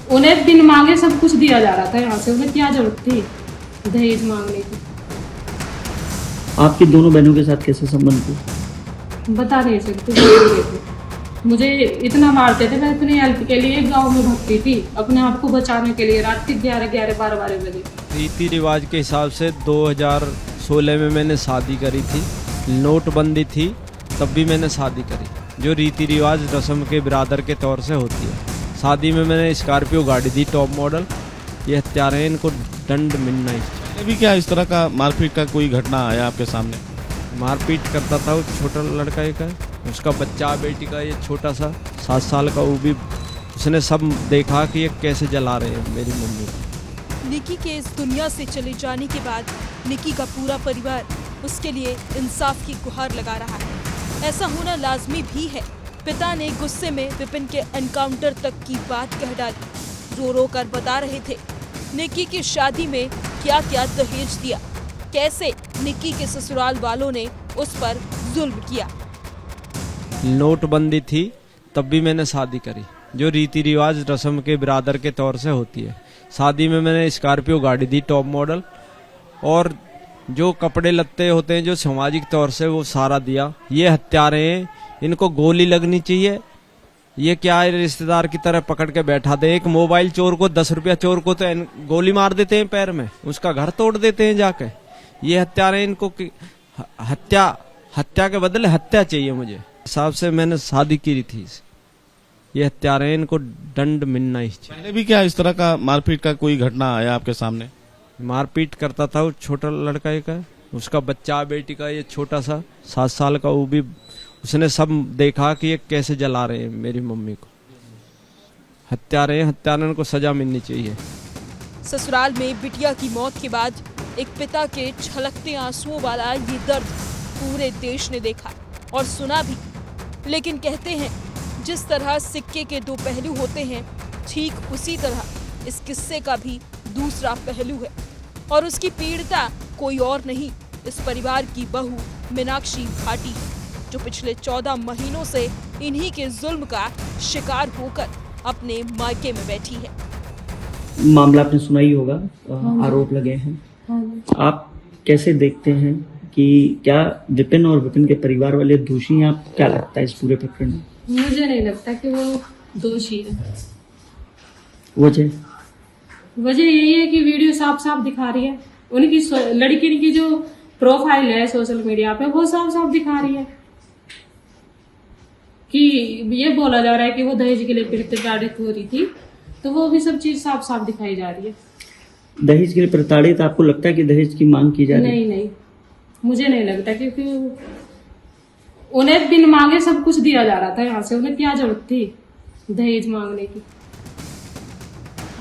उन्हें बिन मांगे सब कुछ दिया जा रहा था यहाँ से, उन्हें क्या जरूरत थी दहेज मांगने की। आपकी दोनों बहनों के साथ कैसे संबंध थे? बता नहीं सकते, बोल रहे थे। मुझे इतना मारते थे, मैं इतनी हेल्प के लिए गांव में भगती थी अपने आप को बचाने के लिए, रात के 11-12 बजे। रीति रिवाज के हिसाब से 2016 में मैंने शादी करी थी, नोटबंदी थी तब भी मैंने शादी करी, जो रीति रिवाज रस्म के बिरादर के तौर से होती है। शादी में मैंने स्कॉर्पियो गाड़ी दी टॉप मॉडल। ये हत्यारे हैं, इनको दंड मिलना ही चाहिए। अभी क्या इस तरह का मारपीट का कोई घटना आया आपके सामने? मारपीट करता था वो छोटा लड़का एक है, उसका बच्चा बेटी का ये छोटा सा 7 साल का, वो भी उसने सब देखा कि ये कैसे जला रहे हैं मेरी मम्मी को। निकी के इस दुनिया से चले जाने के बाद निकी का पूरा परिवार उसके लिए इंसाफ की गुहार लगा रहा है। ऐसा होना लाजमी भी है। पिता ने गुस्से में विपिन के एनकाउंटर तक की बात कह डाली। रो रो कर बता रहे थे निकी की शादी में क्या क्या दहेज दिया, कैसे निकी के ससुराल वालों ने उस पर जुल्म किया। नोटबंदी थी तब भी मैंने शादी करी, जो रीति रिवाज रस्म के बिरादर के तौर से होती है। शादी में मैंने स्कॉर्पियो गाड़ी दी टॉप मॉडल, और जो कपड़े लत्ते होते हैं जो सामाजिक तौर से वो सारा दिया। ये हत्यारे हैं, इनको गोली लगनी चाहिए। ये क्या है, रिश्तेदार की तरह पकड़ के बैठा दे। एक मोबाइल चोर को 10 रुपया चोर को तो गोली मार देते हैं पैर में, उसका घर तोड़ देते हैं जाके। ये हत्यारे, इनको हत्या के बदले हत्या चाहिए मुझे। हिसाब से मैंने शादी की थी। ये हत्यारे, इनको दंड मिलना ही चाहिए। पहले भी क्या इस तरह का मारपीट का कोई घटना आया आपके सामने? मारपीट करता था वो छोटा लड़का एक है, उसका बच्चा बेटी का ये छोटा सा 7 साल का, वो भी उसने सब देखा कि ये कैसे जला रहे हैं मेरी मम्मी को। हत्यारे, हत्यारे को सजा मिलनी चाहिए। ससुराल में बिटिया की मौत के बाद एक पिता के छलकते आंसुओं वाला ये दर्द पूरे देश ने देखा और सुना भी। लेकिन कहते हैं जिस तरह सिक्के के 2 पहलू होते हैं, ठीक उसी तरह इस किस्से का भी दूसरा पहलू है, और उसकी पीड़िता कोई और नहीं, इस परिवार की बहू मीनाक्षी भाटी, जो पिछले 14 महीनों से इन्हीं के जुल्म का शिकार होकर अपने मायके में बैठी है। मामला आपने सुना ही होगा, आरोप लगे हैं। आप कैसे देखते हैं कि क्या विपिन और विपिन के परिवार वाले दोषी हैं? आप क्या लगता है इस पूरे प्रकरण में? मुझे नहीं लगता कि वो दोषी है। वजह यही है कि वीडियो साफ साफ दिखा रही है, उनकी लड़की की जो प्रोफाइल है सोशल मीडिया पे वो साफ साफ दिखा रही है कि ये बोला जा रहा है कि वो दहेज के लिए प्रताड़ित हो रही थी, तो वो भी सब चीज साफ साफ दिखाई जा रही है। दहेज के लिए प्रताड़ित आपको लगता है कि दहेज की मांग की जा रही है? नहीं, मुझे नहीं लगता, क्योंकि उन्हें बिन मांगे सब कुछ दिया जा रहा था यहाँ से, उन्हें क्या जरूरत थी दहेज मांगने की।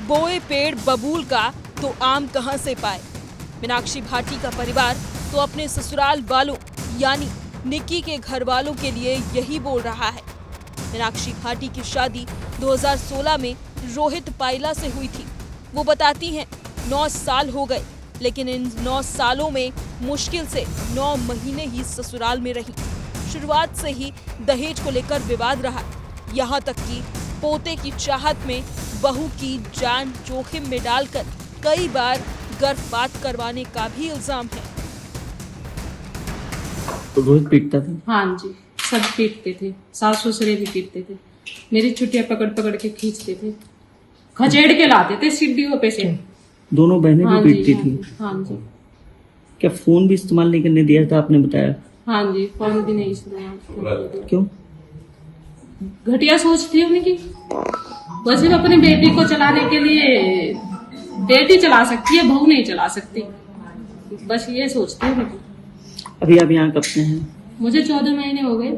बोए पेड़ बबूल का तो आम कहां से पाए। मीनाक्षी भाटी का परिवार तो अपने ससुराल वालों यानी निकी के घर वालों के लिए यही बोल रहा है। मीनाक्षी भाटी की शादी 2016 में रोहित पाइला से हुई थी। वो बताती हैं 9 साल हो गए, लेकिन इन 9 सालों में मुश्किल से 9 महीने ही ससुराल में रही। शुरुआत से ही दहेज को लेकर विवाद रहा, यहाँ तक कि पोते की चाहत में बहू की जान जोखिम में डालकर कई बार गर्भपात करवाने का भी इल्जाम है। तो रोहित पीटता था? हाँ जी, सब पीटते थे, सास ससुरे भी पीटते थे, मेरी छुट्टियां पकड़ पकड़ के खींचते थे, खचेड़ के लाते थे सीढ़ियों पे से। दोनों बहनें भी पीटती थी? हाँ जी। क्या फोन भी इस्तेमाल नहीं करने दिया था आपने बताया? हाँ जी, फोन भी नहीं इस्तेमाल। क्यों? घटिया सोच थी उनकी, बस सिर्फ अपनी बेटी को चलाने के लिए, बेटी चला सकती है बहू नहीं चला सकती, बस ये सोचती है। अभी आप यहाँ कब से हैं? मुझे 14 महीने हो गए।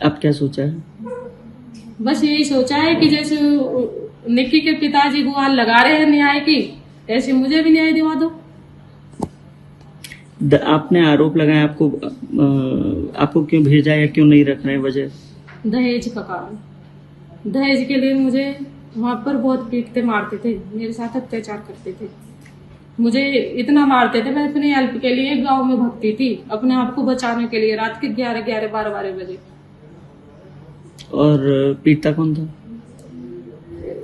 अब क्या सोचा है? बस यही सोचा है कि जैसे निक्की के पिताजी गुहार लगा रहे हैं न्याय की, ऐसे मुझे भी न्याय दिवा दो। आपने आरोप लगाया, आपको क्यों भेजा या क्यों नहीं रख रहे हैं? वजह दहेज का कारण। दहेज के लिए मुझे वहां पर बहुत पीटते मारते थे, मेरे साथ अत्याचार करते थे, मुझे इतना मारते थे। मैं अपनी हेल्प के लिए गांव में भगती थी अपने आप को बचाने के लिए, रात के 11-12 बजे। और पीटता कौन था?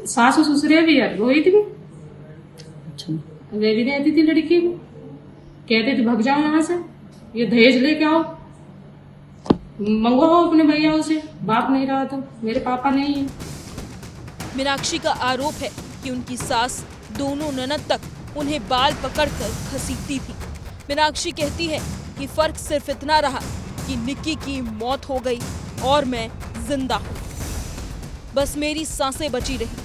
सासू ससुरे भी यार रोई थी, अच्छा। वे भी रहती थी लड़की को, कहते थे भाग जाओ यहाँ से, ये दहेज लेके आओ, मंगवाओ अपने भैया से, बाप नहीं रहा तो, मेरे पापा नहीं है। मीनाक्षी का आरोप है कि उनकी सास दोनों ननद तक उन्हें बाल पकड़कर घसीटती थी। मीनाक्षी कहती है कि फर्क सिर्फ इतना रहा कि निक्की की मौत हो गई और मैं जिंदा हूँ। बस मेरी सांसें बची रही,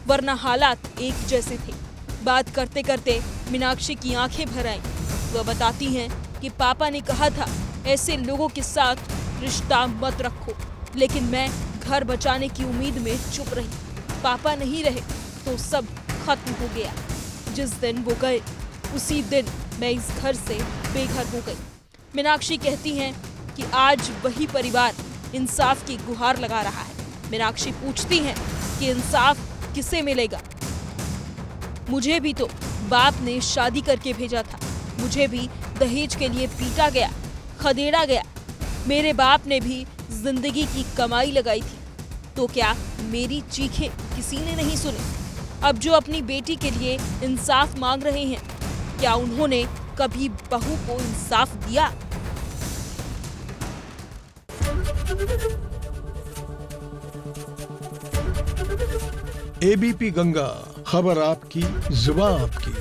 वरना हालात एक जैसे थे। बात करते करते मीनाक्षी की आंखें भर आईं। वह बताती हैं कि पापा ने कहा था ऐसे लोगों के साथ रिश्ता मत रखो, लेकिन मैं घर बचाने की उम्मीद में चुप रही। पापा नहीं रहे तो सब खत्म हो गया। जिस दिन वो गए उसी दिन मैं इस घर से बेघर हो गई। मीनाक्षी कहती हैं कि आज वही परिवार इंसाफ की गुहार लगा रहा है। मीनाक्षी पूछती हैं कि इंसाफ किसे मिलेगा। मुझे भी तो बाप ने शादी करके भेजा था, मुझे भी दहेज के लिए पीटा गया, खदेड़ा गया। मेरे बाप ने भी जिंदगी की कमाई लगाई थी, तो क्या मेरी चीखें किसी ने नहीं सुनी? अब जो अपनी बेटी के लिए इंसाफ मांग रहे हैं, क्या उन्होंने कभी बहू को इंसाफ दिया? एबीपी गंगा, खबर आपकी, जुबान आपकी।